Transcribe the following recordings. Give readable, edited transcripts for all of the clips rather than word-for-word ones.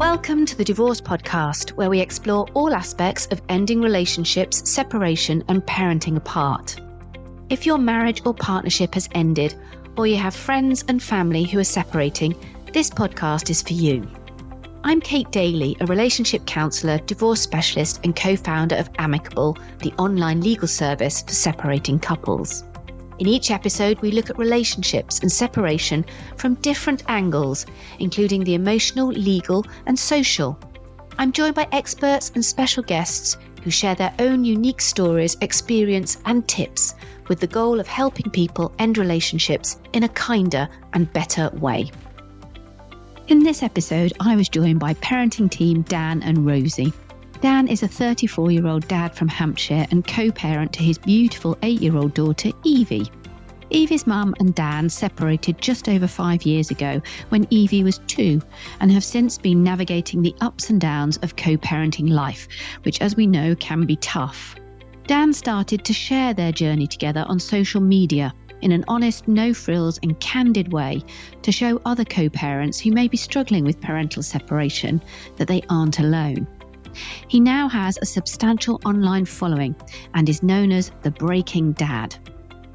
Welcome to the Divorce Podcast, where we explore all aspects of ending relationships, separation, and parenting apart. If your marriage or partnership has ended, or you have friends and family who are separating, this podcast is for you. I'm Kate Daly, a relationship counsellor, divorce specialist, and co-founder of Amicable, the online legal service for separating couples. In each episode, we look at relationships and separation from different angles, including the emotional, legal, and social. I'm joined by experts and special guests who share their own unique stories, experience, and tips with the goal of helping people end relationships in a kinder and better way. In this episode, I was joined by parenting team Dan and Rosie. Dan is a 34-year-old dad from Hampshire and co-parent to his beautiful 8-year-old daughter, Evie. Evie's mum and Dan separated just over 5 years ago when Evie was 2 and have since been navigating the ups and downs of co-parenting life, which, as we know, can be tough. Dan started to share their journey together on social media in an honest, no-frills and candid way to show other co-parents who may be struggling with parental separation that they aren't alone. He now has a substantial online following and is known as the Breaking Dad.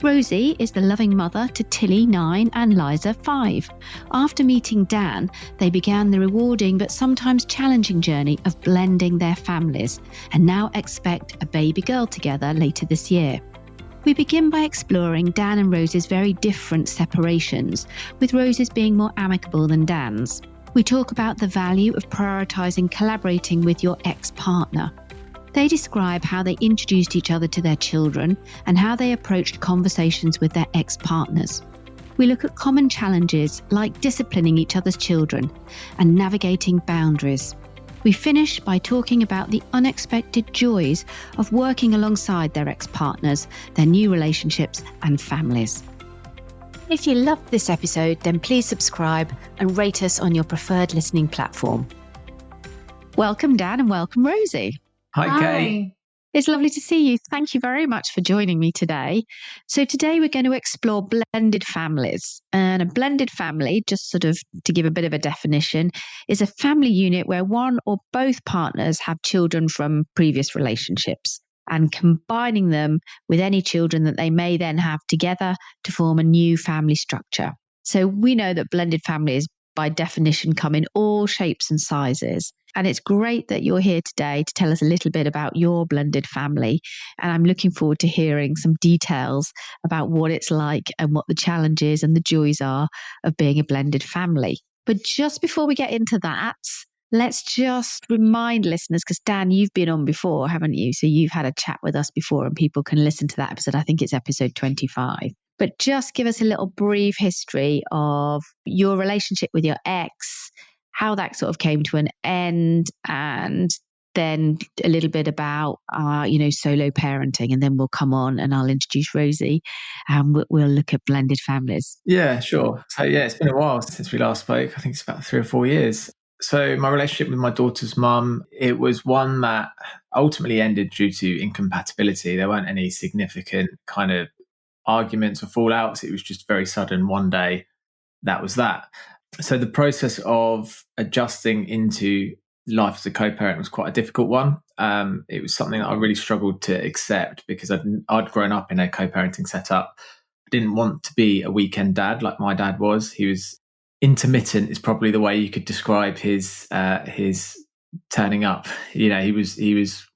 Rosie is the loving mother to Tilly, 9, and Liza, 5. After meeting Dan, they began the rewarding but sometimes challenging journey of blending their families and now expect a baby girl together later this year. We begin by exploring Dan and Rosie's very different separations, with Rosie's being more amicable than Dan's. We talk about the value of prioritising collaborating with your ex-partner. They describe how they introduced each other to their children and how they approached conversations with their ex-partners. We look at common challenges like disciplining each other's children and navigating boundaries. We finish by talking about the unexpected joys of working alongside their ex-partners, their new relationships and families. If you loved this episode, then please subscribe and rate us on your preferred listening platform. Welcome, Dan, and welcome, Rosie. Hi, Kate. It's lovely to see you. Thank you very much for joining me today. So today we're going to explore blended families. And a blended family, just sort of to give a bit of a definition, is a family unit where one or both partners have children from previous relationships and combining them with any children that they may then have together to form a new family structure. So we know that blended families by definition come in all shapes and sizes. And it's great that you're here today to tell us a little bit about your blended family. And I'm looking forward to hearing some details about what it's like and what the challenges and the joys are of being a blended family. But just before we get into that, let's just remind listeners, because Dan, you've been on before, haven't you? So you've had a chat with us before and people can listen to that episode. I think it's episode 25. But just give us a little brief history of your relationship with your ex, how that sort of came to an end, and then a little bit about, solo parenting. And then we'll come on and I'll introduce Rosie and we'll look at blended families. Yeah, sure. So it's been a while since we last spoke. I think it's about 3 or 4 years. So my relationship with my daughter's mum, it was one that ultimately ended due to incompatibility. There weren't any significant kind of arguments or fallouts. It was just very sudden. One day, that was that. So the process of adjusting into life as a co-parent was quite a difficult one. It was something that I really struggled to accept because I'd grown up in a co-parenting setup. I didn't want to be a weekend dad like my dad was. He was intermittent is probably the way you could describe his turning up. He was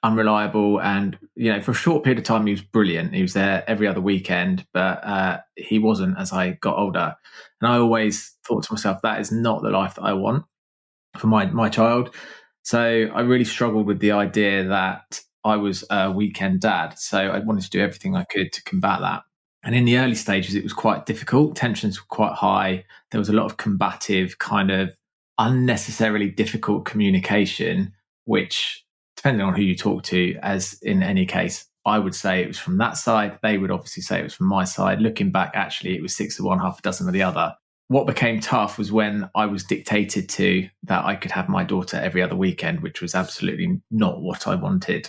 unreliable, and for a short period of time he was brilliant. He was there every other weekend, but he wasn't as I got older. And I always thought to myself, that is not the life that I want for my child. So I really struggled with the idea that I was a weekend dad. So I wanted to do everything I could to combat that. And in the early stages, it was quite difficult. Tensions were quite high. There was a lot of combative, kind of unnecessarily difficult communication, which, depending on who you talk to, as in any case, I would say it was from that side. They would obviously say it was from my side. Looking back, actually, it was 6 of one, half a dozen of the other. What became tough was when I was dictated to that I could have my daughter every other weekend, which was absolutely not what I wanted.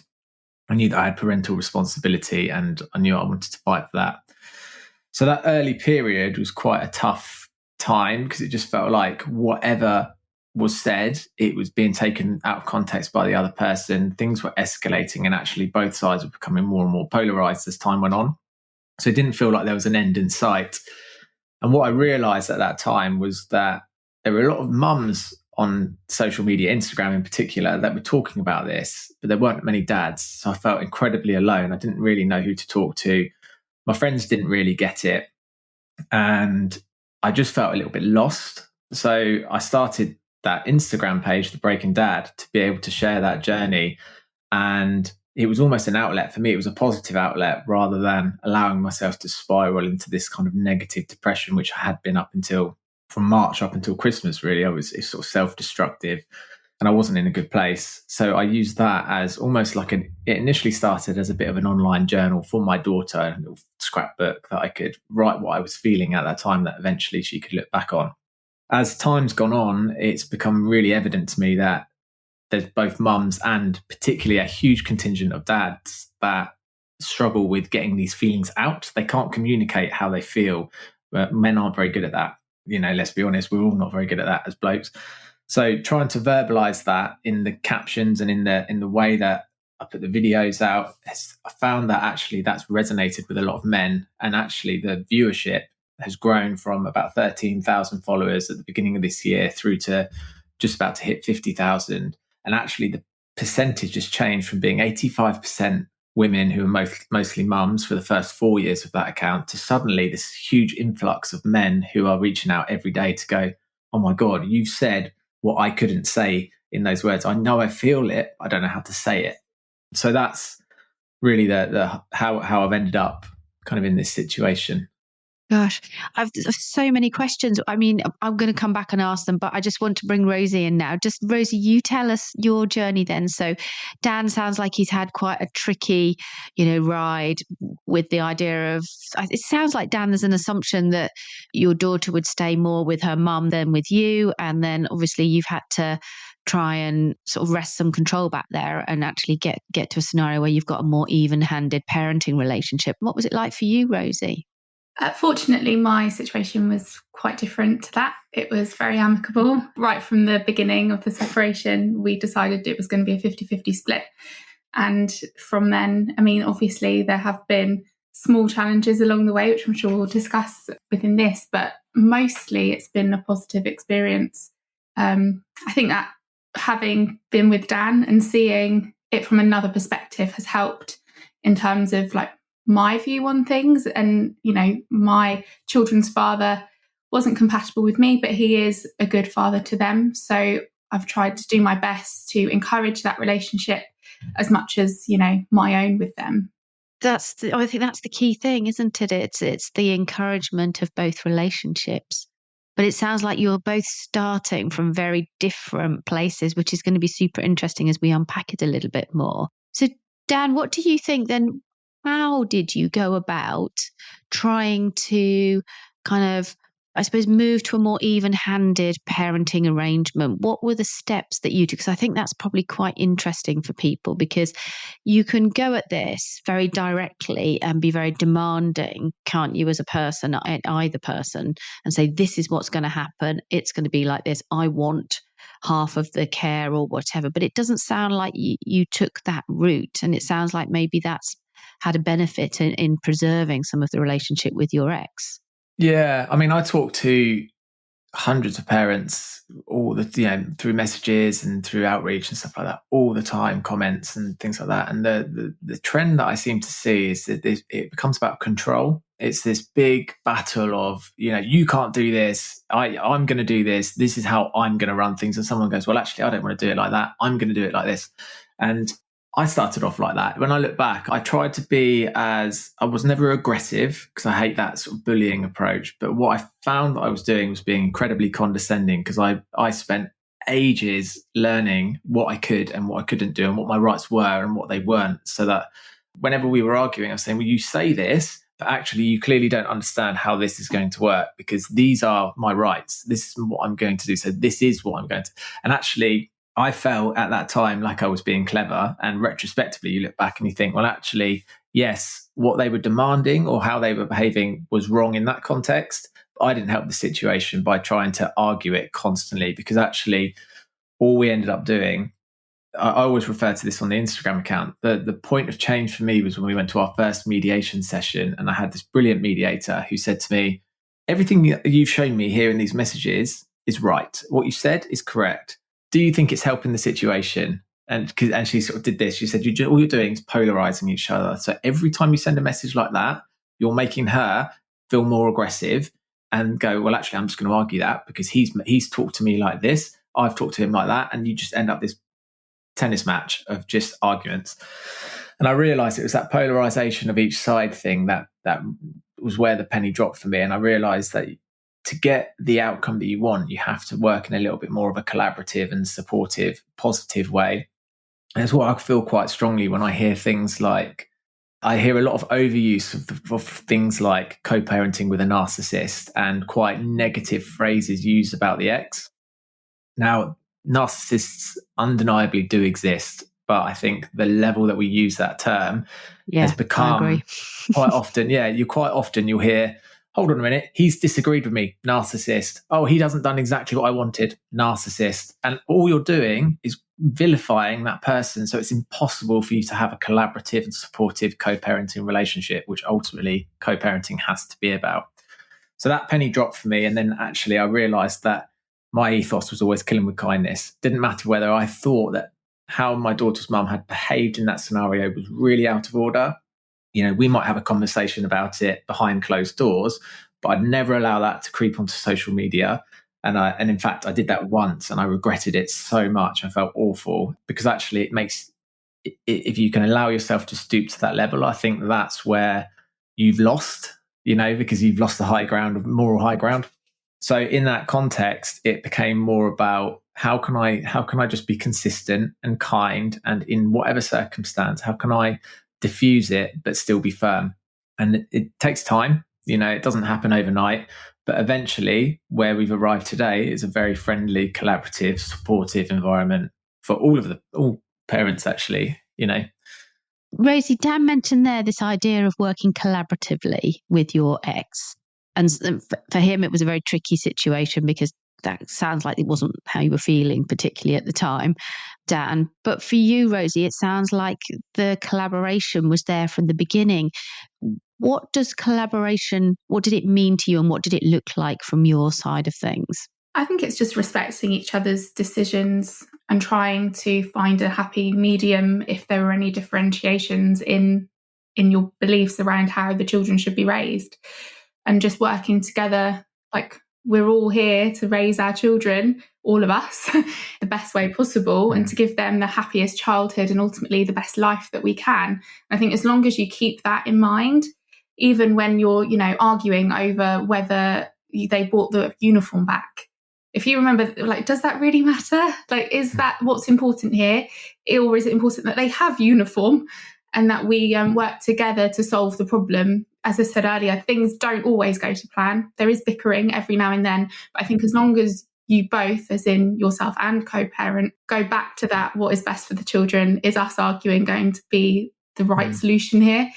I knew that I had parental responsibility and I knew I wanted to fight for that. So that early period was quite a tough time because it just felt like whatever was said, it was being taken out of context by the other person. Things were escalating, and actually both sides were becoming more and more polarized as time went on. So it didn't feel like there was an end in sight. And what I realized at that time was that there were a lot of mums on social media, Instagram in particular, that were talking about this, but there weren't many dads. So I felt incredibly alone. I didn't really know who to talk to. My friends didn't really get it. And I just felt a little bit lost. So I started that Instagram page, The Breaking Dad, to be able to share that journey. And it was almost an outlet for me. It was a positive outlet rather than allowing myself to spiral into this kind of negative depression, which I had been up until from March up until Christmas, really. It's sort of self-destructive and I wasn't in a good place. So I used that as almost like it initially started as a bit of an online journal for my daughter, a little scrapbook that I could write what I was feeling at that time that eventually she could look back on. As time's gone on, it's become really evident to me that there's both mums and particularly a huge contingent of dads that struggle with getting these feelings out. They can't communicate how they feel. Men aren't very good at that. Let's be honest, we're all not very good at that as blokes. So trying to verbalize that in the captions and in the way that I put the videos out, I found that actually that's resonated with a lot of men. And actually the viewership has grown from about 13,000 followers at the beginning of this year through to just about to hit 50,000. And actually the percentage has changed from being 85% women who are mostly mums for the first 4 years of that account to suddenly this huge influx of men who are reaching out every day to go, oh my God, you've said what I couldn't say in those words. I know I feel it, I don't know how to say it. So that's really the how I've ended up kind of in this situation. Gosh, I've so many questions. I mean, I'm going to come back and ask them, but I just want to bring Rosie in now. Just Rosie, you tell us your journey then. So Dan sounds like he's had quite a tricky, ride with the idea of, it sounds like Dan, there's an assumption that your daughter would stay more with her mum than with you. And then obviously you've had to try and sort of wrest some control back there and actually get to a scenario where you've got a more even-handed parenting relationship. What was it like for you, Rosie? Fortunately, my situation was quite different to that. It was very amicable. Right from the beginning of the separation, we decided it was going to be a 50-50 split. And from then, obviously there have been small challenges along the way, which I'm sure we'll discuss within this, but mostly it's been a positive experience. I think that having been with Dan and seeing it from another perspective has helped in terms of my view on things. And, my children's father wasn't compatible with me, but he is a good father to them. So I've tried to do my best to encourage that relationship as much as, my own with them. I think that's the key thing, isn't it? It's the encouragement of both relationships. But it sounds like you're both starting from very different places, which is going to be super interesting as we unpack it a little bit more. So, Dan, what do you think then? How did you go about trying to kind of, I suppose, move to a more even-handed parenting arrangement? What were the steps that you took? Because I think that's probably quite interesting for people, because you can go at this very directly and be very demanding, can't you, as a person, either person, and say, this is what's going to happen. It's going to be like this. I want half of the care or whatever. But it doesn't sound like you took that route. And it sounds like maybe that's had a benefit in preserving some of the relationship with your ex. Yeah, I talk to hundreds of parents all through messages and through outreach and stuff like that all the time, comments and things like that. And the trend that I seem to see is that it becomes about control. It's this big battle of, you can't do this. I'm going to do this. This is how I'm going to run things. And someone goes, well, actually, I don't want to do it like that. I'm going to do it like this. And I started off like that. When I look back, I tried to I was never aggressive because I hate that sort of bullying approach. But what I found that I was doing was being incredibly condescending, because I spent ages learning what I could and what I couldn't do and what my rights were and what they weren't. So that whenever we were arguing, I was saying, well, you say this, but actually you clearly don't understand how this is going to work, because these are my rights. This is what I'm going to do. So this is what I'm going to. And actually, I felt at that time like I was being clever, and retrospectively you look back and you think, well, actually, yes, what they were demanding or how they were behaving was wrong in that context. I didn't help the situation by trying to argue it constantly, because actually all we ended up doing, I always refer to this on the Instagram account, the point of change for me was when we went to our first mediation session, and I had this brilliant mediator who said to me, everything that you've shown me here in these messages is right. What you said is correct. Do you think it's helping the situation? And she sort of did this. She said, all you're doing is polarizing each other. So every time you send a message like that, you're making her feel more aggressive and go, well, actually, I'm just going to argue that because he's talked to me like this. I've talked to him like that. And you just end up this tennis match of just arguments. And I realized it was that polarization of each side thing that was where the penny dropped for me. And I realized that to get the outcome that you want, you have to work in a little bit more of a collaborative and supportive, positive way. And it's what I feel quite strongly when I hear things like, I hear a lot of overuse of things like co-parenting with a narcissist and quite negative phrases used about the ex. Now, narcissists undeniably do exist, but I think the level that we use that term has become quite often. Yeah, you'll hear, hold on a minute, he's disagreed with me, narcissist. Oh, he hasn't done exactly what I wanted, narcissist. And all you're doing is vilifying that person. So it's impossible for you to have a collaborative and supportive co-parenting relationship, which ultimately co-parenting has to be about. So that penny dropped for me. And then actually I realized that my ethos was always killing with kindness. Didn't matter whether I thought that how my daughter's mum had behaved in that scenario was really out of order. You know, we might have a conversation about it behind closed doors, but I'd never allow that to creep onto social media. And in fact, I did that once and I regretted it so much. I felt awful because actually if you can allow yourself to stoop to that level, I think that's where you've lost, because you've lost the high ground of moral high ground. So in that context, it became more about how can I just be consistent and kind, and in whatever circumstance, how can I diffuse it but still be firm? And it takes time, it doesn't happen overnight, but eventually where we've arrived today is a very friendly, collaborative, supportive environment for all parents, actually, Rosie, Dan mentioned there this idea of working collaboratively with your ex. And for him, it was a very tricky situation because that sounds like it wasn't how you were feeling, particularly at the time, Dan. But for you, Rosie, it sounds like the collaboration was there from the beginning. What did it mean to you, and what did it look like from your side of things? I think it's just respecting each other's decisions and trying to find a happy medium if there were any differentiations in your beliefs around how the children should be raised. And just working together, like we're all here to raise our children, all of us, the best way possible and to give them the happiest childhood and ultimately the best life that we can. I think as long as you keep that in mind, even when you're, arguing over whether they bought the uniform back, if you remember, does that really matter? Is that what's important here? Or is it important that they have uniform and that we work together to solve the problem? As I said earlier, things don't always go to plan. There is bickering every now and then. But I think as long as you both, as in yourself and co-parent, go back to that, what is best for the children, is us arguing going to be the right solution here,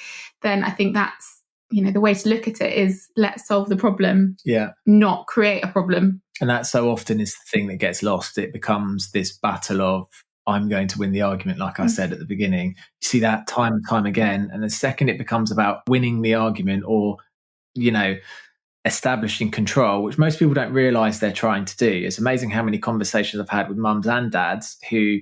then I think that's, the way to look at it is let's solve the problem, not create a problem. And that so often is the thing that gets lost. It becomes this battle of, I'm going to win the argument, like I said at the beginning. You see that time and time again. And the second it becomes about winning the argument or, establishing control, which most people don't realize they're trying to do. It's amazing how many conversations I've had with mums and dads who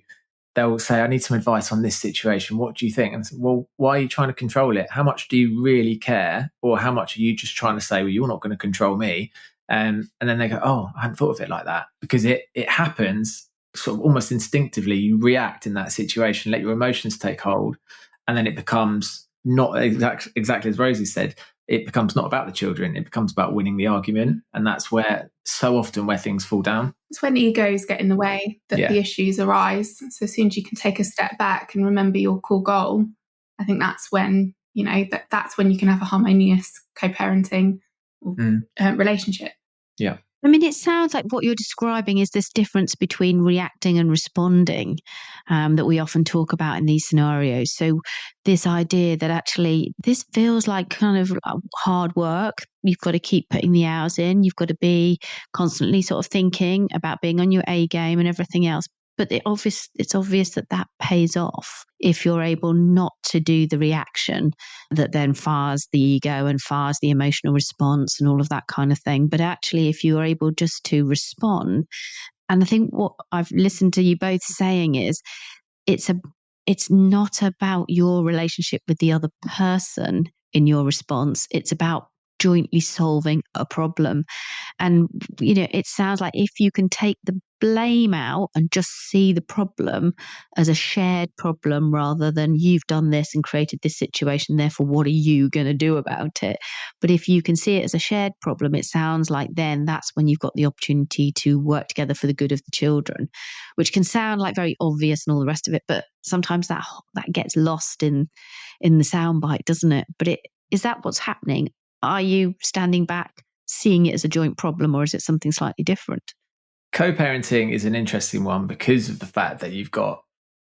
they'll say, I need some advice on this situation. What do you think? And I say, well, why are you trying to control it? How much do you really care? Or how much are you just trying to say, well, you're not going to control me? And then they go, oh, I hadn't thought of it like that. Because it happens sort of almost instinctively. You react in that situation, let your emotions take hold. And then it becomes not exactly as Rosie said, it becomes not about the children. It becomes about winning the argument. And that's where so often where things fall down. It's when egos get in the way that the issues arise. So as soon as you can take a step back and remember your core goal, I think that's when, that's when you can have a harmonious co-parenting relationship. Yeah. I mean, it sounds like what you're describing is this difference between reacting and responding that we often talk about in these scenarios. So, this idea that actually this feels like kind of hard work. You've got to keep putting the hours in. You've got to be constantly sort of thinking about being on your A game and everything else. But it's obvious that pays off if you're able not to do the reaction that then fires the ego and fires the emotional response and all of that kind of thing. But actually, if you are able just to respond, and I think what I've listened to you both saying is it's not about your relationship with the other person in your response. It's about jointly solving a problem. And, it sounds like if you can take the blame out and just see the problem as a shared problem rather than you've done this and created this situation, therefore, what are you going to do about it? But if you can see it as a shared problem, it sounds like then that's when you've got the opportunity to work together for the good of the children, which can sound like very obvious and all the rest of it. But sometimes that gets lost in the soundbite, doesn't it? But is that what's happening? Are you standing back, seeing it as a joint problem, or is it something slightly different? Co-parenting is an interesting one because of the fact that you've got,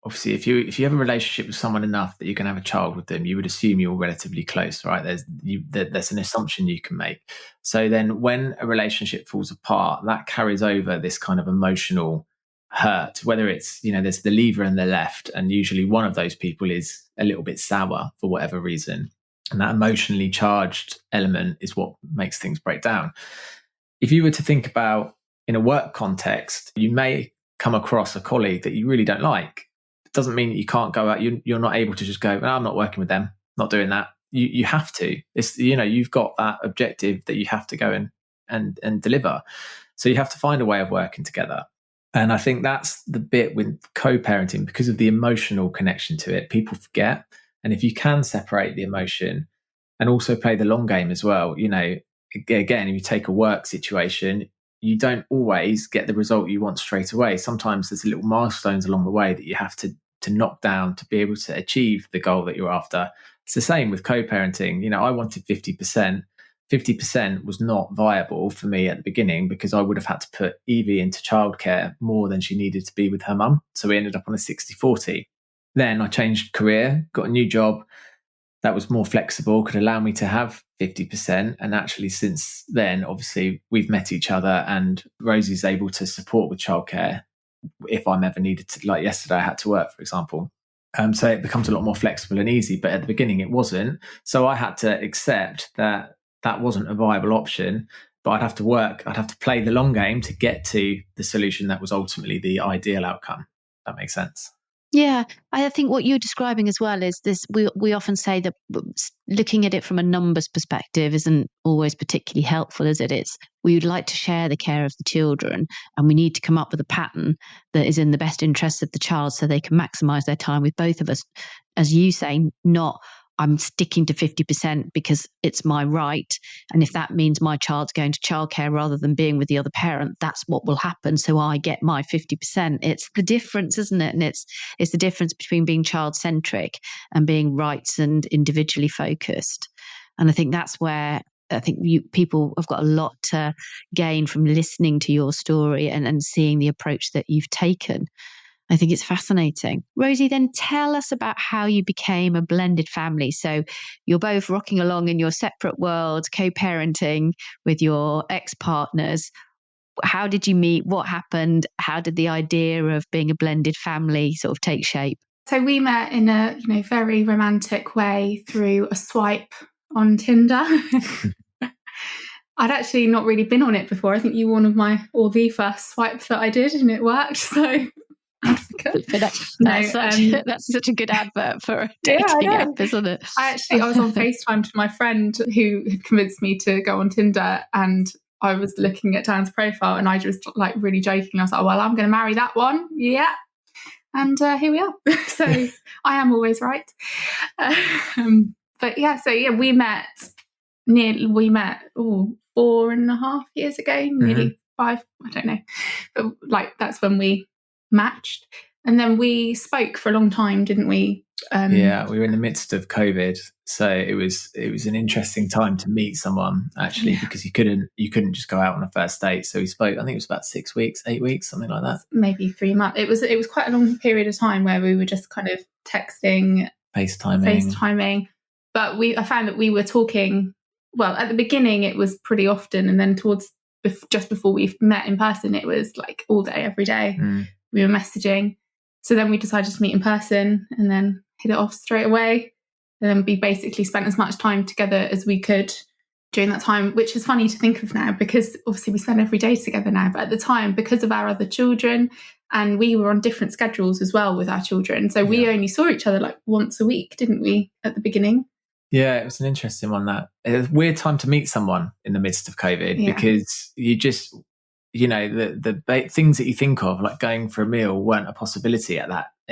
obviously, if you have a relationship with someone enough that you can have a child with them, you would assume you're relatively close, right? There's an assumption you can make. So then when a relationship falls apart, that carries over this kind of emotional hurt, whether it's, there's the lever and the left, and usually one of those people is a little bit sour for whatever reason. And that emotionally charged element is what makes things break down. If you were to think about in a work context, you may come across a colleague that you really don't like. It doesn't mean that you can't go out. You're not able to just go, I'm not working with them, not doing that. You have to. It's, you've got that objective that you have to go and deliver. So you have to find a way of working together. And I think that's the bit with co-parenting, because of the emotional connection to it, people forget. And if you can separate the emotion and also play the long game as well, again, if you take a work situation, you don't always get the result you want straight away. Sometimes there's little milestones along the way that you have to knock down to be able to achieve the goal that you're after. It's the same with co-parenting. I wanted 50%. 50% was not viable for me at the beginning because I would have had to put Evie into childcare more than she needed to be with her mum. So we ended up on a 60-40. Then I changed career, got a new job that was more flexible, could allow me to have 50%. And actually since then, obviously, we've met each other and Rosie's able to support with childcare if I'm ever needed to, like yesterday I had to work, for example. So it becomes a lot more flexible and easy. But at the beginning, it wasn't. So I had to accept that wasn't a viable option. But I'd have to work, I'd have to play the long game to get to the solution that was ultimately the ideal outcome. That makes sense. Yeah, I think what you're describing as well is this. We often say that looking at it from a numbers perspective isn't always particularly helpful, is it? We would like to share the care of the children, and we need to come up with a pattern that is in the best interest of the child so they can maximise their time with both of us. As you say, not I'm sticking to 50% because it's my right. And if that means my child's going to childcare rather than being with the other parent, that's what will happen. So I get my 50%. It's the difference, isn't it? And it's the difference between being child-centric and being rights and individually focused. And I think that's where I think people have got a lot to gain from listening to your story and seeing the approach that you've taken. I think it's fascinating. Rosie, then tell us about how you became a blended family. So you're both rocking along in your separate worlds, co-parenting with your ex-partners. How did you meet? What happened? How did the idea of being a blended family sort of take shape? So we met in a very romantic way through a swipe on Tinder. I'd actually not really been on it before. I think you were one of the first swipes that I did, and it worked. So that's such a good advert for a dating app, isn't it? I was on FaceTime to my friend who had convinced me to go on Tinder, and I was looking at Dan's profile and I was like really joking. I was like, well, I'm going to marry that one. Yeah. And here we are. So I am always right. But yeah, we met 4.5 years ago, nearly 5, I don't know. But that's when we matched. And then we spoke for a long time, didn't we? Yeah, we were in the midst of COVID, so it was an interesting time to meet someone actually, because you couldn't just go out on a first date. So we spoke. I think it was about 6 weeks, 8 weeks, something like that. Maybe 3 months. It was quite a long period of time where we were just kind of texting, FaceTiming. But I found that we were talking. Well, at the beginning, it was pretty often, and then just before we met in person, it was like all day, every day. We were messaging. So then we decided to meet in person and then hit it off straight away. And then we basically spent as much time together as we could during that time, which is funny to think of now because obviously we spend every day together now. But at the time, because of our other children, and we were on different schedules as well with our children. So we only saw each other like once a week, didn't we, at the beginning? Yeah, it was an interesting one. That it was a weird time to meet someone in the midst of COVID because you just, the things that you think of, like going for a meal, weren't a possibility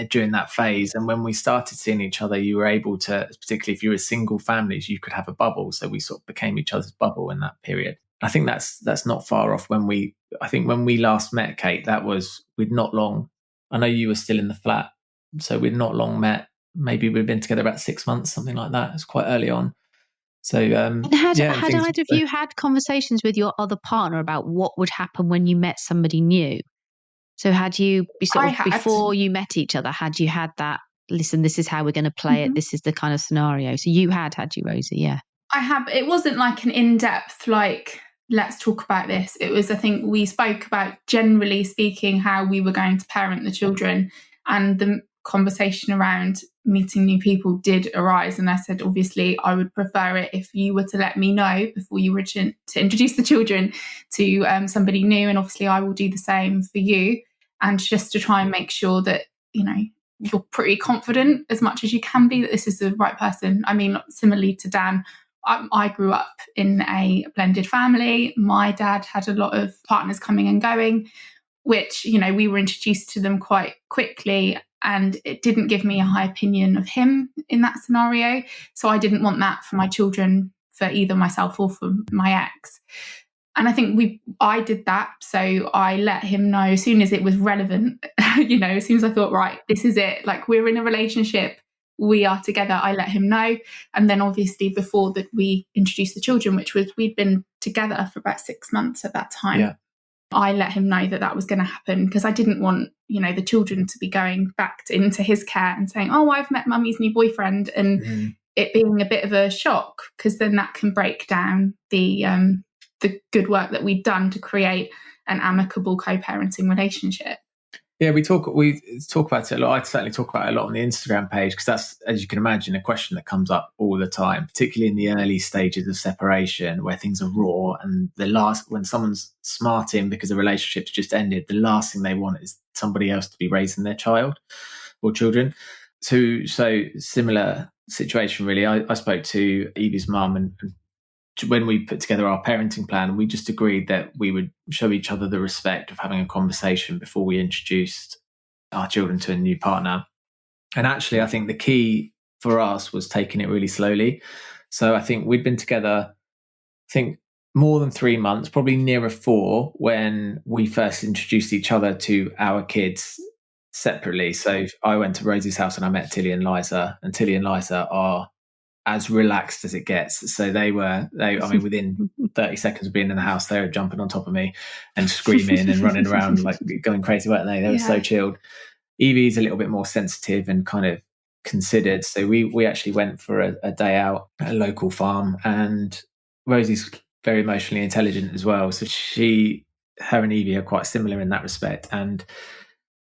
during that phase. And when we started seeing each other, you were able to, particularly if you were single families, you could have a bubble. So we sort of became each other's bubble in that period. I think that's not far off when we last met, Kate, we'd not long. I know you were still in the flat, so we'd not long met. Maybe we'd been together about 6 months, something like that. It's quite early on. So, had either of you had conversations with your other partner about what would happen when you met somebody new? So had you, before you met each other, had you had that, listen, this is how we're going to play it, this is the kind of scenario? So you had you, Rosie? Yeah. I have. It wasn't like an in-depth, like, let's talk about this. It was, I think we spoke about, generally speaking, how we were going to parent the children, and the conversation around meeting new people did arise. And I said, obviously, I would prefer it if you were to let me know before you were to introduce the children to somebody new. And obviously, I will do the same for you. And just to try and make sure that, you're pretty confident as much as you can be that this is the right person. I mean, similarly to Dan, I grew up in a blended family. My dad had a lot of partners coming and going, which, we were introduced to them quite quickly. And it didn't give me a high opinion of him in that scenario. So I didn't want that for my children, for either myself or for my ex. And I think I did that. So I let him know as soon as it was relevant, as soon as I thought, right, this is it. Like, we're in a relationship, we are together. I let him know. And then obviously before that we introduced the children, which was, we'd been together for about 6 months at that time. Yeah. I let him know that was going to happen because I didn't want, the children to be going back into his care and saying, oh, I've met mummy's new boyfriend, and it being a bit of a shock, because then that can break down the good work that we'd done to create an amicable co-parenting relationship. Yeah, we talk about it a lot. I certainly talk about it a lot on the Instagram page, because that's, as you can imagine, a question that comes up all the time, particularly in the early stages of separation where things are raw, and when someone's smarting because a relationship's just ended, the last thing they want is somebody else to be raising their child or children. So similar situation, really. I spoke to Evie's mum, and when we put together our parenting plan, we just agreed that we would show each other the respect of having a conversation before we introduced our children to a new partner. And actually, I think the key for us was taking it really slowly. So I think we'd been together, more than 3 months, probably nearer 4, when we first introduced each other to our kids separately. So I went to Rosie's house and I met Tilly and Liza, and Tilly and Liza are as relaxed as it gets. So within 30 seconds of being in the house, they were jumping on top of me and screaming and running around, like going crazy, weren't they? They were so chilled. Evie's a little bit more sensitive and kind of considered. So we actually went for a day out at a local farm, and Rosie's very emotionally intelligent as well. So her and Evie are quite similar in that respect. And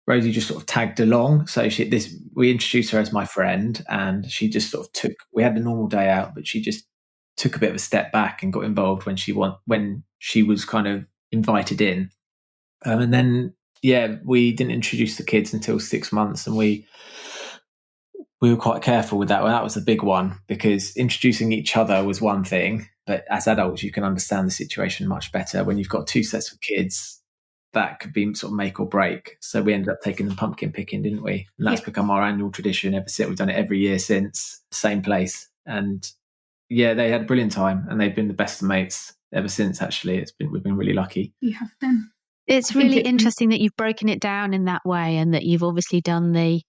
Rosie just sort of tagged along. So we introduced her as my friend, and she just sort of we had a normal day out, but she just took a bit of a step back and got involved when she was kind of invited in. And then, we didn't introduce the kids until 6 months, and we were quite careful with that. Well, that was the big one, because introducing each other was one thing, but as adults, you can understand the situation much better. When you've got 2 sets of kids, that could be sort of make or break. So we ended up taking them pumpkin picking, didn't we? And that's become our annual tradition ever since. We've done it every year since, same place. And they had a brilliant time, and they've been the best of mates ever since. Actually, we've been really lucky. You have been. It's really interesting that you've broken it down in that way, and that you've obviously done the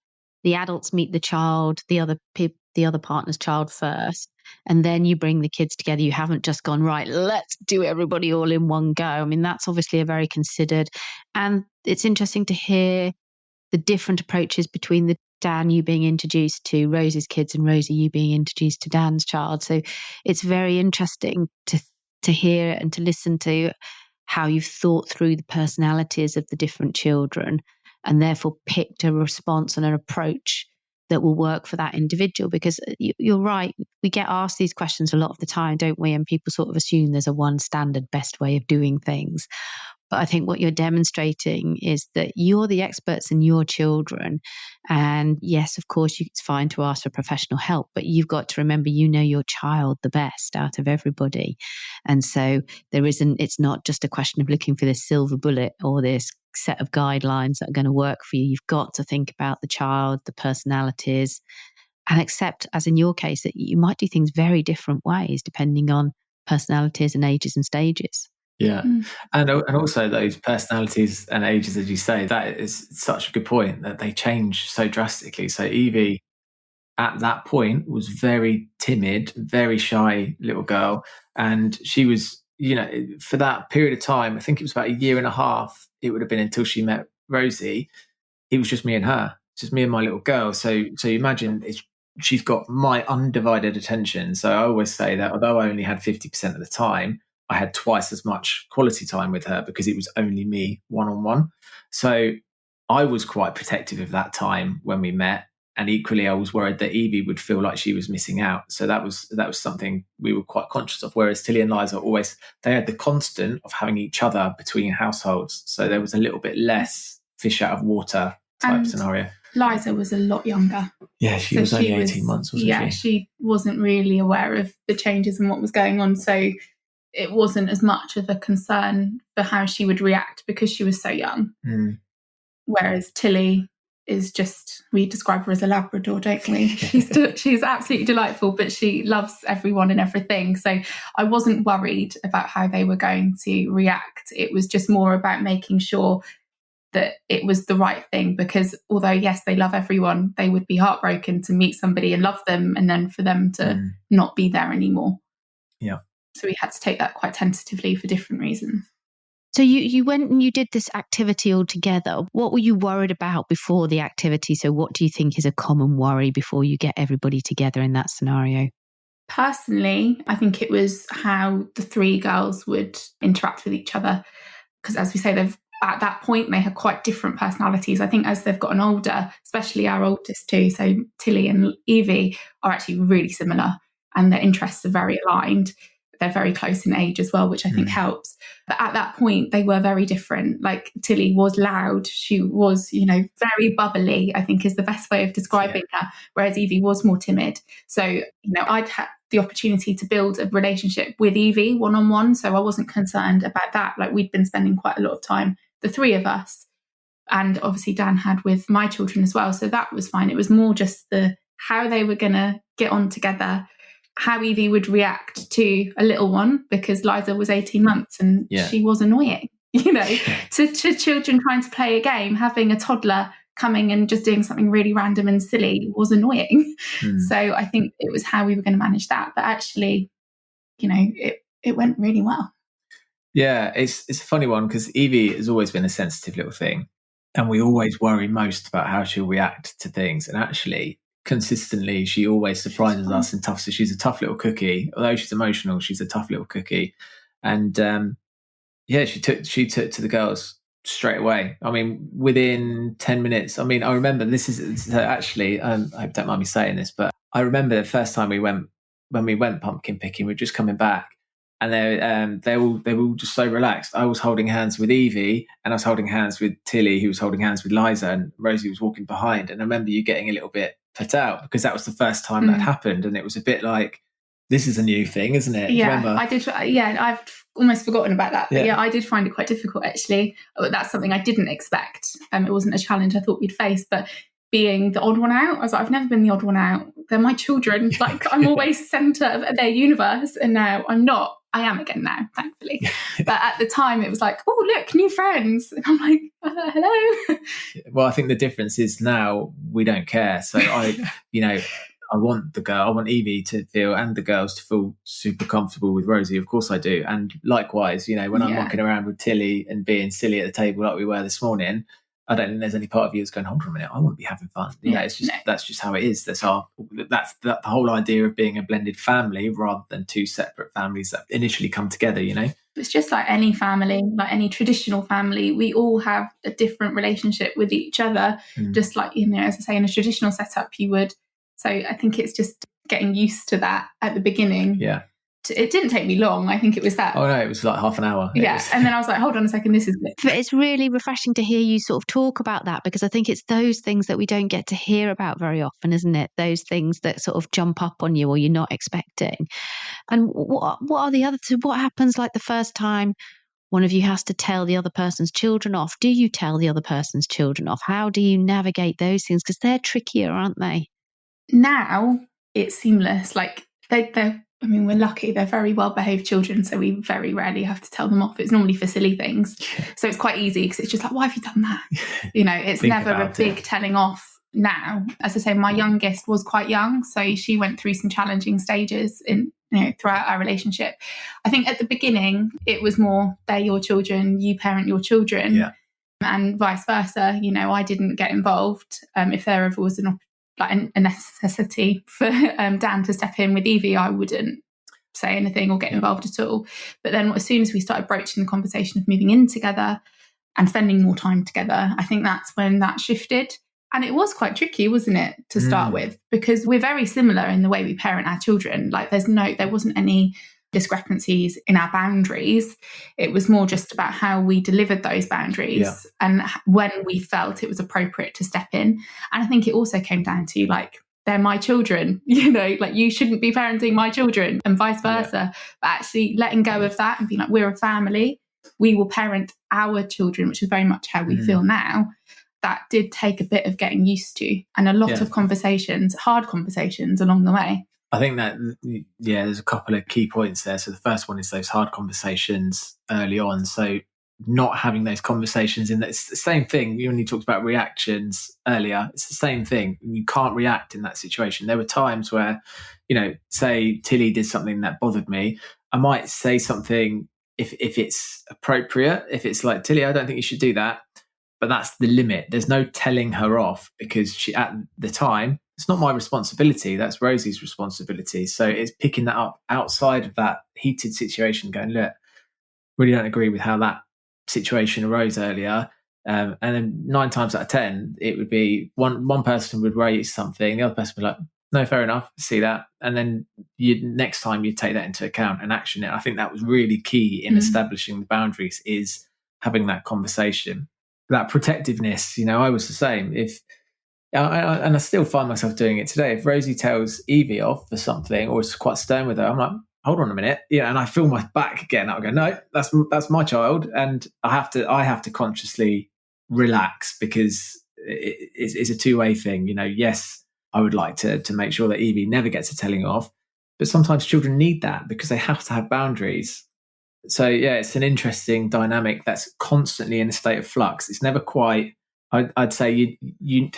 adults meet the child, the other partner's child first, and then you bring the kids together. You haven't just gone, right, let's do everybody all in one go. I mean, that's obviously a very considered, and it's interesting to hear the different approaches between the Dan, you being introduced to Rosie's kids, and Rosie, you being introduced to Dan's child. So it's very interesting to hear and to listen to how you've thought through the personalities of the different children, and therefore picked a response and an approach that will work for that individual. Because you're right, we get asked these questions a lot of the time, don't we? And people sort of assume there's a one standard best way of doing things. But I think what you're demonstrating is that you're the experts in your children. And yes, of course, it's fine to ask for professional help, but you've got to remember, you know your child the best out of everybody. And so it's not just a question of looking for this silver bullet or this set of guidelines that are going to work for you. You've got to think about the child, the personalities, and accept, as in your case, that you might do things very different ways depending on personalities and ages and stages. Yeah. And also those personalities and ages, as you say, that is such a good point, that they change so drastically. So Evie at that point was very timid, very shy little girl. And she was, for that period of time, I think it was about a year and a half, it would have been until she met Rosie, it was just me and her, just me and my little girl. So you imagine she's got my undivided attention. So I always say that although I only had 50% of the time, I had twice as much quality time with her because it was only me one-on-one. So I was quite protective of that time when we met. And equally, I was worried that Evie would feel like she was missing out. So that was something we were quite conscious of. Whereas Tilly and Liza they had the constant of having each other between households. So there was a little bit less fish out of water type scenario. Liza was a lot younger. Yeah, she was only 18 months, wasn't she? Yeah, she wasn't really aware of the changes and what was going on. So it wasn't as much of a concern for how she would react because she was so young. Whereas Tilly is just, we describe her as a Labrador, don't we? She's absolutely delightful, but she loves everyone and everything. So I wasn't worried about how they were going to react. It was just more about making sure that it was the right thing, because although, yes, they love everyone, they would be heartbroken to meet somebody and love them and then for them to not be there anymore. Yeah. So we had to take that quite tentatively for different reasons. So you went and you did this activity all together. What were you worried about before the activity? So what do you think is a common worry before you get everybody together in that scenario? Personally, I think it was how the three girls would interact with each other. Because as we say, at that point, they had quite different personalities. I think as they've gotten older, especially our oldest two, so Tilly and Evie, are actually really similar and their interests are very aligned. They're very close in age as well, which I think helps. But at that point, they were very different. Like Tilly was loud. She was, very bubbly, I think is the best way of describing her. Whereas Evie was more timid. So, I'd had the opportunity to build a relationship with Evie one-on-one. So I wasn't concerned about that. Like we'd been spending quite a lot of time, the three of us. And obviously Dan had with my children as well. So that was fine. It was more just how they were going to get on together, how Evie would react to a little one, because Liza was 18 months and she was annoying, to children trying to play a game, having a toddler coming and just doing something really random and silly was annoying. So I think it was how we were going to manage that. But actually, it went really well. Yeah, it's a funny one because Evie has always been a sensitive little thing. And we always worry most about how she'll react to things. And actually, consistently, she always surprises us and tough. So she's a tough little cookie. Although she's emotional, she's a tough little cookie. And she took to the girls straight away. I mean, within 10 minutes. I mean, I remember actually, I hope don't mind me saying this, but I remember the first time when we went pumpkin picking, we were just coming back. And they were all just so relaxed. I was holding hands with Evie and I was holding hands with Tilly, who was holding hands with Liza, and Rosie was walking behind. And I remember you getting a little bit put out because that was the first time that happened. And it was a bit like, this is a new thing, isn't it? Yeah, remember? I did. Yeah, I've almost forgotten about that. But I did find it quite difficult, actually. That's something I didn't expect. It wasn't a challenge I thought we'd face. But being the odd one out. I was like, I've never been the odd one out. They're my children. Like, I'm always centre of their universe. And now I'm not. I am again now, thankfully. But at the time, it was like, oh, look, new friends. And I'm like, hello. Well, I think the difference is now we don't care. So I want Evie to feel, and the girls to feel super comfortable with Rosie. Of course I do. And likewise, when I'm mucking around with Tilly and being silly at the table like we were this morning, I don't think there's any part of you that's going, hold on a minute, I want to be having fun. It's just that's just how it is. That's the whole idea of being a blended family rather than two separate families that initially come together. It's just like any family, like any traditional family. We all have a different relationship with each other. Just like as I say, in a traditional setup, you would. So I think it's just getting used to that at the beginning. Yeah. It didn't take me long. I think it was that. Oh, no, it was like half an hour. Yeah. And then I was like, hold on a second, this is it. But it's really refreshing to hear you sort of talk about that, because I think it's those things that we don't get to hear about very often, isn't it? Those things that sort of jump up on you or you're not expecting. And what are the other two? What happens like the first time one of you has to tell the other person's children off? Do you tell the other person's children off? How do you navigate those things? Because they're trickier, aren't they? Now it's seamless. Like we're lucky. They're very well-behaved children, so we very rarely have to tell them off. It's normally for silly things. So it's quite easy because it's just like, why have you done that? It's never a big telling off now. As I say, my youngest was quite young, so she went through some challenging stages throughout our relationship. I think at the beginning, it was more, they're your children, you parent your children. Yeah. And vice versa. I didn't get involved. If there ever was a necessity for Dan to step in with Evie, I wouldn't say anything or get involved at all. But then as soon as we started broaching the conversation of moving in together and spending more time together, I think that's when that shifted. And it was quite tricky, wasn't it, to start with? Because we're very similar in the way we parent our children. Like there wasn't any discrepancies in our boundaries. It was more just about how we delivered those boundaries and when we felt it was appropriate to step in. And I think it also came down to like, they're my children, like you shouldn't be parenting my children and vice versa. But actually letting go of that and being like, we're a family, we will parent our children, which is very much how we feel now. That did take a bit of getting used to and a lot of conversations, hard conversations along the way. I think that, there's a couple of key points there. So the first one is those hard conversations early on. So not having those conversations it's the same thing. When you talked about reactions earlier, it's the same thing. You can't react in that situation. There were times where, say Tilly did something that bothered me. I might say something if it's appropriate, if it's like, Tilly, I don't think you should do that. But that's the limit. There's no telling her off because she, at the time, it's not my responsibility. That's Rosie's responsibility. So it's picking that up outside of that heated situation, going, look, really don't agree with how that situation arose earlier. And then 9 times out of 10, it would be one person would raise something, the other person would be like, no, fair enough, see that. And then next time you take that into account and action it. I think that was really key in establishing the boundaries, is having that conversation. That protectiveness, I was the same. And I still find myself doing it today. If Rosie tells Evie off for something or is quite stern with her, I'm like, hold on a minute, and I feel my back again. I'll go, no, that's my child, and I have to consciously relax because it's a two-way thing. Yes, I would like to make sure that Evie never gets a telling off, but sometimes children need that because they have to have boundaries. So it's an interesting dynamic that's constantly in a state of flux. It's never quite. I'd say you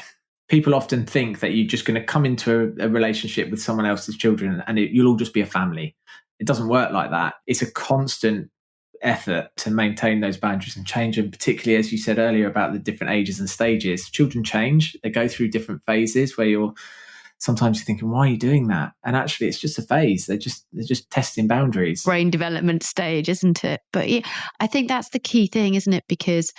people often think that you're just going to come into a relationship with someone else's children and you'll all just be a family. It doesn't work like that. It's a constant effort to maintain those boundaries and change them, particularly as you said earlier about the different ages and stages. Children change. They go through different phases where sometimes you're thinking, why are you doing that? And actually it's just a phase. They're just testing boundaries. Brain development stage, isn't it? But I think that's the key thing, isn't it? Because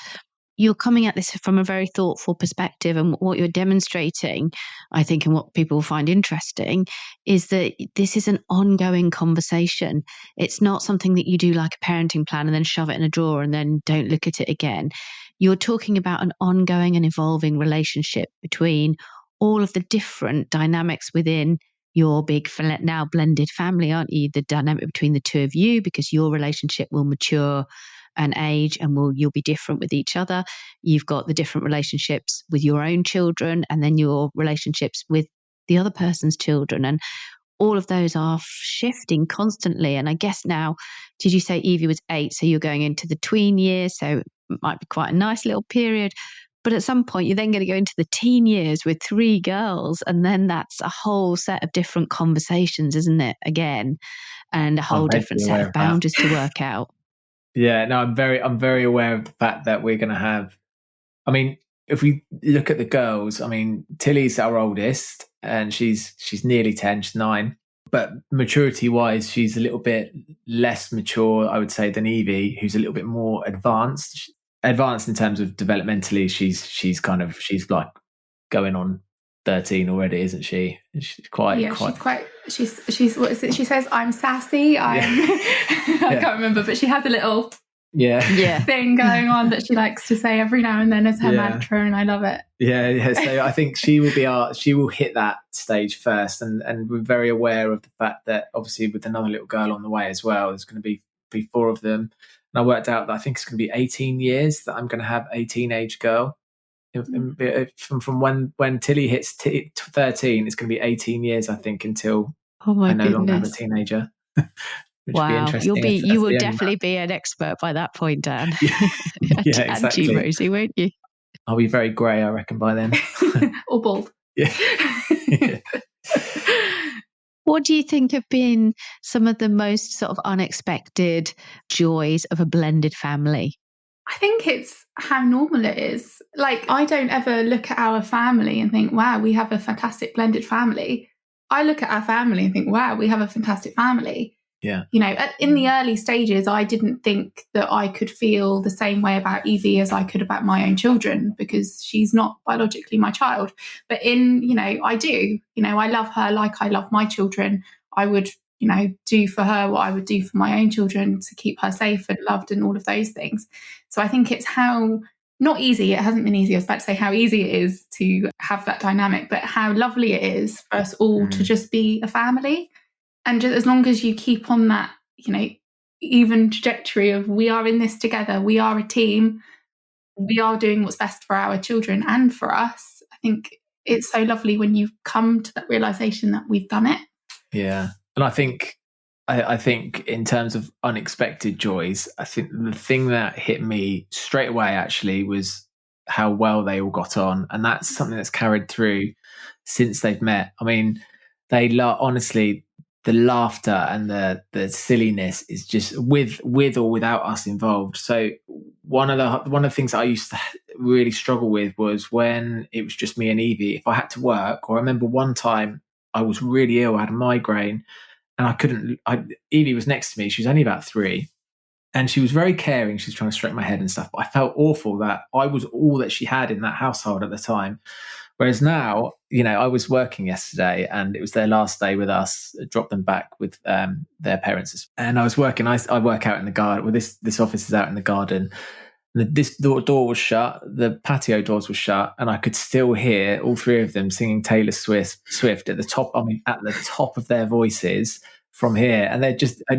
you're coming at this from a very thoughtful perspective, and what you're demonstrating, I think, and what people find interesting, is that this is an ongoing conversation. It's not something that you do like a parenting plan and then shove it in a drawer and then don't look at it again. You're talking about an ongoing and evolving relationship between all of the different dynamics within your big, now blended family, aren't you? The dynamic between the two of you, because your relationship will mature and age, and you'll be different with each other. You've got the different relationships with your own children, and then your relationships with the other person's children. And all of those are shifting constantly. And I guess now, did you say Evie was 8? So you're going into the tween years. So it might be quite a nice little period. But at some point, you're then going to go into the teen years with 3 girls. And then that's a whole set of different conversations, isn't it? Again, and a whole different set of boundaries to work out. Yeah, no, I'm very aware of the fact that we're going to have, I mean, if we look at the girls, I mean, Tilly's our oldest and she's nearly 10, she's 9. But maturity wise, she's a little bit less mature, I would say, than Evie, who's a little bit more advanced. Advanced in terms of developmentally, she's like going on 13 already, isn't she? She's quite. She's what is it? She says, "I'm sassy." I can't remember, but she has a little thing going on that she likes to say every now and then as her mantra, and I love it. Yeah. So I think she will hit that stage first, and we're very aware of the fact that obviously with another little girl on the way as well, there's going to be 4 of them. And I worked out that I think it's going to be 18 years that I'm going to have a teenage girl. From when Tilly hits 13, it's going to be 18 years, I think, until I no longer have a teenager. Wow, you will definitely be an expert by that point, Dan. Yeah, exactly. And you, Rosie, won't you? I'll be very grey, I reckon, by then. Or bald. Yeah. What do you think have been some of the most sort of unexpected joys of a blended family? I think it's how normal it is. Like, I don't ever look at our family and think, wow, we have a fantastic blended family. I look at our family and think, wow, we have a fantastic family. Yeah. You know, in the early stages, I didn't think that I could feel the same way about Evie as I could about my own children, because she's not biologically my child. But I do. I love her like I love my children. I would, do for her what I would do for my own children to keep her safe and loved and all of those things. So I think it's how, not easy, it hasn't been easy. I was about to say how easy it is to have that dynamic, but how lovely it is for us all to just be a family. And just as long as you keep on that, even trajectory of we are in this together, we are a team, we are doing what's best for our children and for us, I think it's so lovely when you come to that realisation that we've done it. Yeah. And I think in terms of unexpected joys, I think the thing that hit me straight away actually was how well they all got on. And that's something that's carried through since they've met. I mean, honestly, the laughter and the silliness is just with or without us involved. So one of the things I used to really struggle with was when it was just me and Evie. If I had to work, or I remember one time I was really ill, I had a migraine, and Evie was next to me. She was only about 3, and she was very caring. She was trying to stroke my head and stuff. But I felt awful that I was all that she had in that household at the time. Whereas now, I was working yesterday and it was their last day with us. I dropped them back with their parents. And I was working. I work out in the garden. Well, this office is out in the garden. This door was shut. The patio doors were shut, and I could still hear all 3 of them singing Taylor Swift at the top. I mean, at the top of their voices from here, and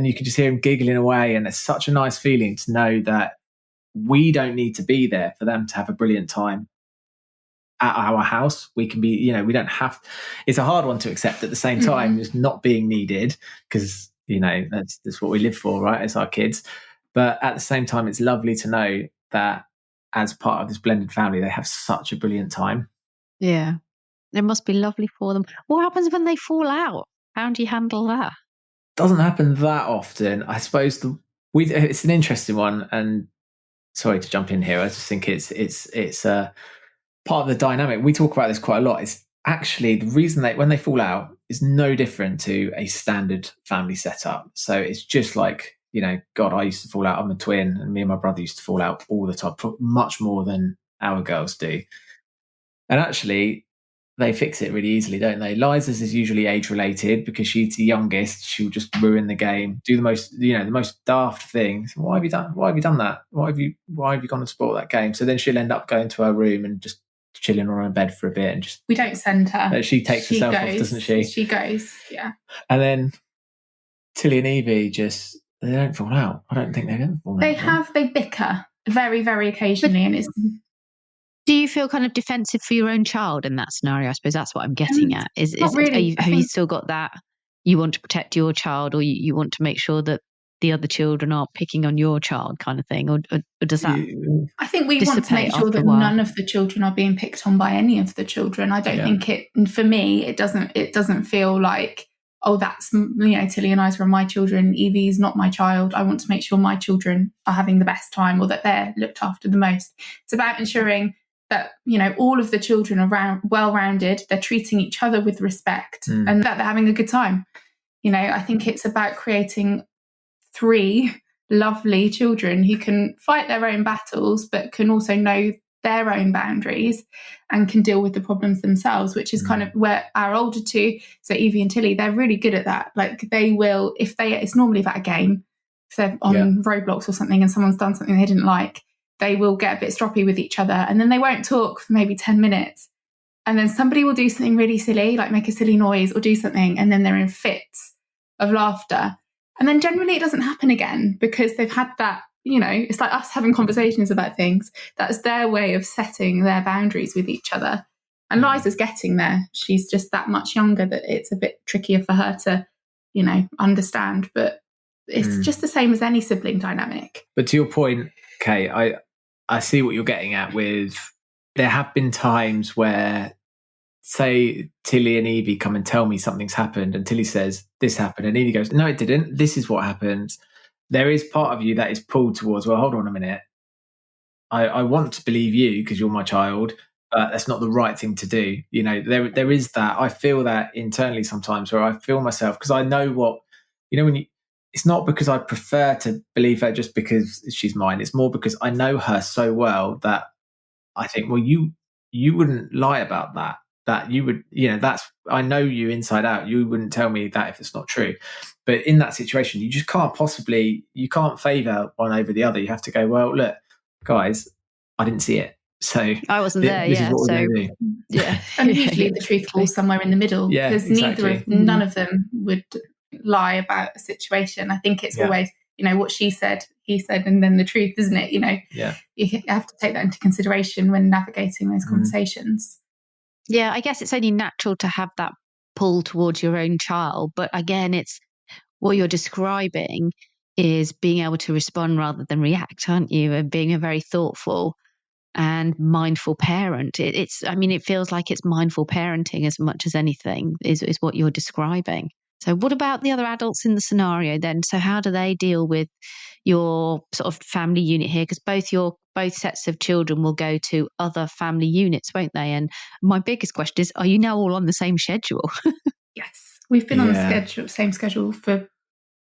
you could just hear them giggling away. And it's such a nice feeling to know that we don't need to be there for them to have a brilliant time at our house. We can be, we don't have. It's a hard one to accept at the same time as not being needed, because that's what we live for, right? As our kids. But at the same time, it's lovely to know that as part of this blended family, they have such a brilliant time. Yeah. It must be lovely for them. What happens when they fall out? How do you handle that? Doesn't happen that often. I suppose it's an interesting one. And sorry to jump in here. I just think it's part of the dynamic. We talk about this quite a lot. It's actually the reason when they fall out is no different to a standard family setup. So it's just like, God, I used to fall out. I'm a twin, and me and my brother used to fall out all the time, much more than our girls do. And actually, they fix it really easily, don't they? Liza's is usually age related because she's the youngest. She'll just ruin the game, do the most daft thing. Why have you done that? Why have you gone and spoiled that game? So then she'll end up going to her room and just chilling on her bed for a bit, and just, we don't send her. She takes herself off, doesn't she? She goes, yeah. And then Tilly and Evie just they don't fall out. I don't think they've ever fallen out. They bicker very, very occasionally, and it's. Do you feel kind of defensive for your own child in that scenario? I suppose that's what I'm getting at. Not really. Have you still got that? You want to protect your child, or you want to make sure that the other children aren't picking on your child, kind of thing, or does that? I think we want to make sure that none of the children are being picked on by any of the children. I don't think it. For me, it doesn't feel like, oh, that's, Tilly and Liza are my children. Evie's not my child. I want to make sure my children are having the best time, or that they're looked after the most. It's about ensuring that, all of the children are well-rounded, they're treating each other with respect, and that they're having a good time. I think it's about creating 3 lovely children who can fight their own battles, but can also know their own boundaries and can deal with the problems themselves, which is kind of where our older 2, so Evie and Tilly, they're really good at that. Like, they will, it's normally about a game. If they're on Roblox or something and someone's done something they didn't like, they will get a bit stroppy with each other, and then they won't talk for maybe 10 minutes. And then somebody will do something really silly, like make a silly noise or do something, and then they're in fits of laughter. And then generally it doesn't happen again, because they've had that, it's like us having conversations about things. That's their way of setting their boundaries with each other. And Liza's getting there. She's just that much younger that it's a bit trickier for her to, understand. But it's just the same as any sibling dynamic. But to your point, Kate, I see what you're getting at with, there have been times where, say, Tilly and Evie come and tell me something's happened, and Tilly says, this happened, and Evie goes, no, it didn't. This is what happened. There is part of you that is pulled towards, well, hold on a minute. I want to believe you because you're my child, but that's not the right thing to do. There is that. I feel that internally sometimes, where I feel myself, because I know what, it's not because I prefer to believe her just because she's mine. It's more because I know her so well that I think, well, you wouldn't lie about that. That you would, I know you inside out. You wouldn't tell me that if it's not true. But in that situation, you just can't favour one over the other. You have to go, well, look, guys, I didn't see it. So I wasn't there. This is what we're going to do. Yeah. And usually the truth falls somewhere in the middle, because none of them would lie about a situation. I think it's always, what she said, he said, and then the truth, isn't it? You have to take that into consideration when navigating those conversations. Yeah, I guess it's only natural to have that pull towards your own child. But again, it's what you're describing is being able to respond rather than react, aren't you? And being a very thoughtful and mindful parent. It feels like it's mindful parenting as much as anything is what you're describing. So what about the other adults in the scenario then? So how do they deal with your sort of family unit here? Because both sets of children will go to other family units, won't they? And my biggest question is, are you now all on the same schedule? Yes, we've been on the same schedule for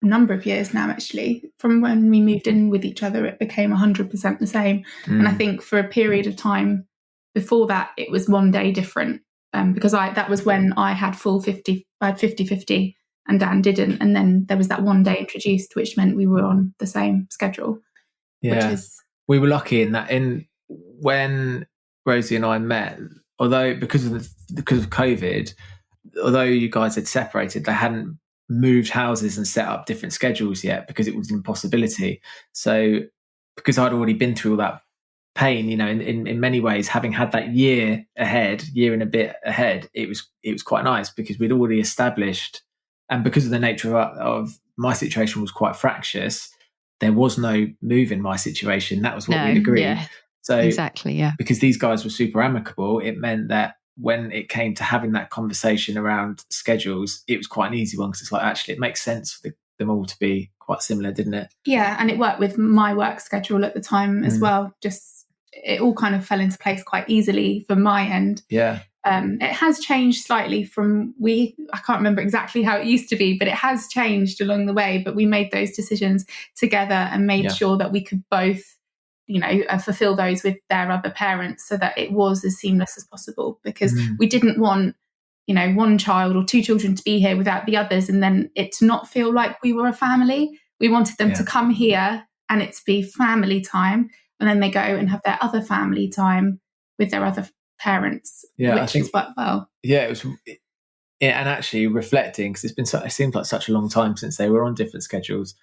a number of years now, actually. From when we moved in with each other, it became 100% the same. And I think for a period of time before that, it was one day different. Because that was when I had full 50, I had 50-50 and Dan didn't. And then there was that one day introduced, which meant we were on the same schedule. Yeah. We were lucky in that when Rosie and I met, although because of COVID, although you guys had separated, they hadn't moved houses and set up different schedules yet, because it was an impossibility. So because I'd already been through all that pain, in many ways, having had that year and a bit ahead, it was quite nice, because we'd already established, and because of the nature of my situation was quite fractious, there was no move in my situation. That was what we'd agreed. Yeah, so exactly, yeah. Because these guys were super amicable, it meant that when it came to having that conversation around schedules, it was quite an easy one, because it's like, actually, it makes sense for them all to be quite similar, didn't it? Yeah, and it worked with my work schedule at the time as well. Just it all kind of fell into place quite easily from my end. Yeah. It has changed slightly I can't remember exactly how it used to be, but it has changed along the way. But we made those decisions together and made sure that we could both, fulfill those with their other parents, so that it was as seamless as possible, because we didn't want, one child or 2 children to be here without the others, and then it to not feel like we were a family. We wanted them to come here and it's be family time, and then they go and have their other family time with their other parents, which has worked well. Yeah, it was. And actually reflecting, because it seems like such a long time since they were on different schedules.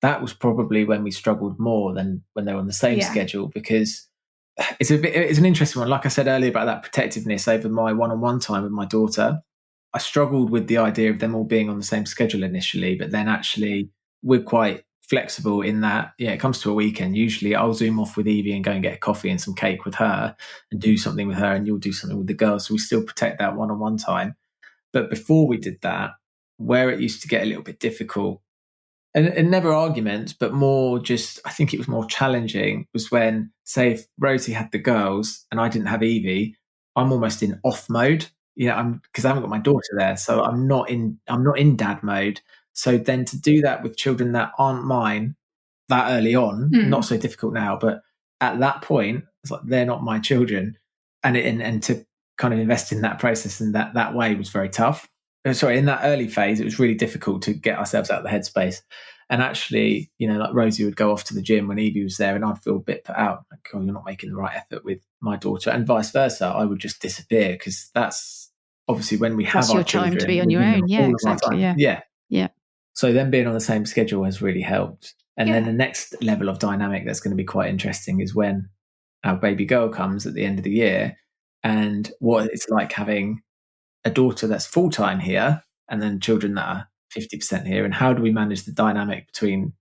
that was probably when we struggled more than when they were on the same schedule, because it's an interesting one. Like I said earlier about that protectiveness over my one-on-one time with my daughter, I struggled with the idea of them all being on the same schedule initially, but then actually we're quite flexible in that, it comes to a weekend. Usually I'll zoom off with Evie and go and get a coffee and some cake with her and do something with her, and you'll do something with the girls. So we still protect that one-on-one time. But before we did that, where it used to get a little bit difficult, and never arguments, but more just, I think it was more challenging, was when, say, if Rosie had the girls and I didn't have Evie, I'm almost in off mode, because I haven't got my daughter there, so I'm not in dad mode. So then to do that with children that aren't mine that early on, not so difficult now, but at that point, it's like they're not my children, and to kind of invest in that process and that way was very tough. Sorry, in that early phase, it was really difficult to get ourselves out of the headspace. And actually, like Rosie would go off to the gym when Evie was there, and I'd feel a bit put out, like, oh, you're not making the right effort with my daughter, and vice versa. I would just disappear, because that's obviously when we have our children, time to be on your own. Yeah, exactly. Yeah. So then being on the same schedule has really helped. And then the next level of dynamic that's going to be quite interesting is when our baby girl comes at the end of the year, and what it's like having a daughter that's full-time here and then children that are 50% here, and how do we manage the dynamic between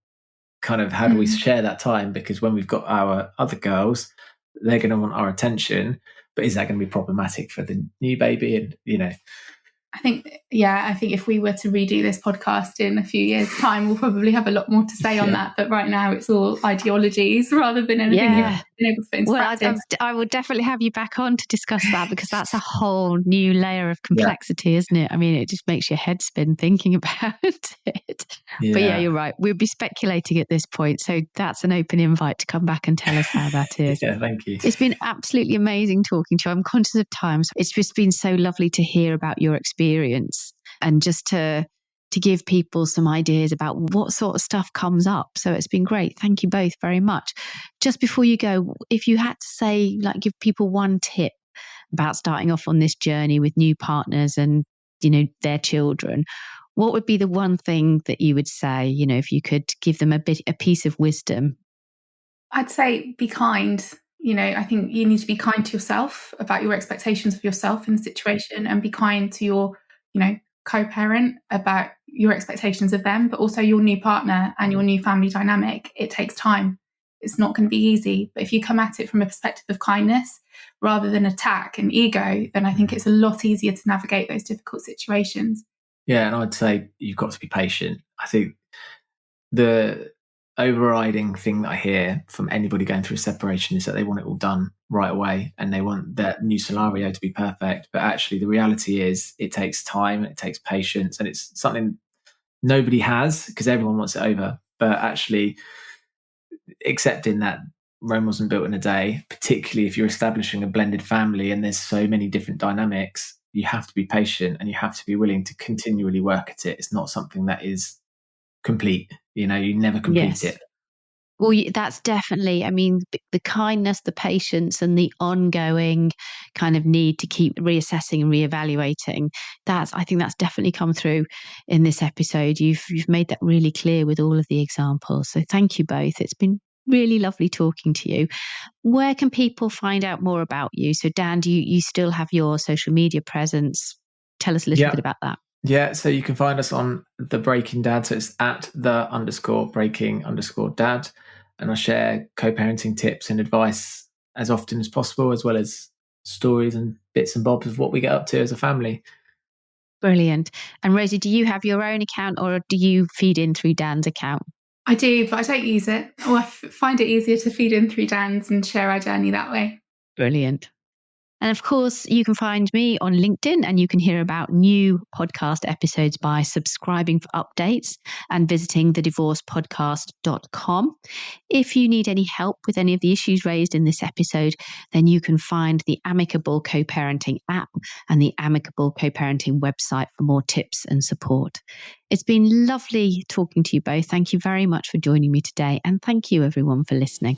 kind of how do we share that time? Because when we've got our other girls, they're going to want our attention, but is that going to be problematic for the new baby? And I think if we were to redo this podcast in a few years' time, we'll probably have a lot more to say on that. But right now, it's all ideologies rather than anything you've been able to put into practice. I will definitely have you back on to discuss that, because that's a whole new layer of complexity, isn't it? I mean, it just makes your head spin thinking about it. Yeah. But you're right. We'll be speculating at this point. So that's an open invite to come back and tell us how that is. Thank you. It's been absolutely amazing talking to you. I'm conscious of time. So it's just been so lovely to hear about your experience and just to give people some ideas about what sort of stuff comes up. So it's been great. Thank you both very much. Just before you go, if you had to say, like, give people one tip about starting off on this journey with new partners and, their children, what would be the one thing that you would say, if you could give them a piece of wisdom? I'd say be kind. I think you need to be kind to yourself about your expectations of yourself in the situation, and be kind to your, co-parent about your expectations of them, but also your new partner and your new family dynamic. It takes time. It's not going to be easy. But if you come at it from a perspective of kindness rather than attack and ego, then I think it's a lot easier to navigate those difficult situations. Yeah, and I'd say you've got to be patient. I think the overriding thing that I hear from anybody going through a separation is that they want it all done right away, and they want that new scenario to be perfect. But actually the reality is it takes time, it takes patience, and it's something nobody has, because everyone wants it over. But actually accepting that Rome wasn't built in a day, particularly if you're establishing a blended family and there's so many different dynamics, you have to be patient and you have to be willing to continually work at it. It's not something that is complete. You never complete it. Well, that's definitely, the kindness, the patience, and the ongoing kind of need to keep reassessing and reevaluating. I think that's definitely come through in this episode. You've made that really clear with all of the examples. So thank you both. It's been really lovely talking to you. Where can people find out more about you? So Dan, do you still have your social media presence? Tell us a little bit about that. Yeah, so you can find us on the Breaking Dad. So it's at _breaking_dad. And I share co-parenting tips and advice as often as possible, as well as stories and bits and bobs of what we get up to as a family. Brilliant. And Rosie, do you have your own account, or do you feed in through Dan's account? I do, but I don't use it. Or I find it easier to feed in through Dan's and share our journey that way. Brilliant. And of course, you can find me on LinkedIn, and you can hear about new podcast episodes by subscribing for updates and visiting thedivorcepodcast.com. If you need any help with any of the issues raised in this episode, then you can find the Amicable Co-Parenting app and the Amicable Co-Parenting website for more tips and support. It's been lovely talking to you both. Thank you very much for joining me today. And thank you, everyone, for listening.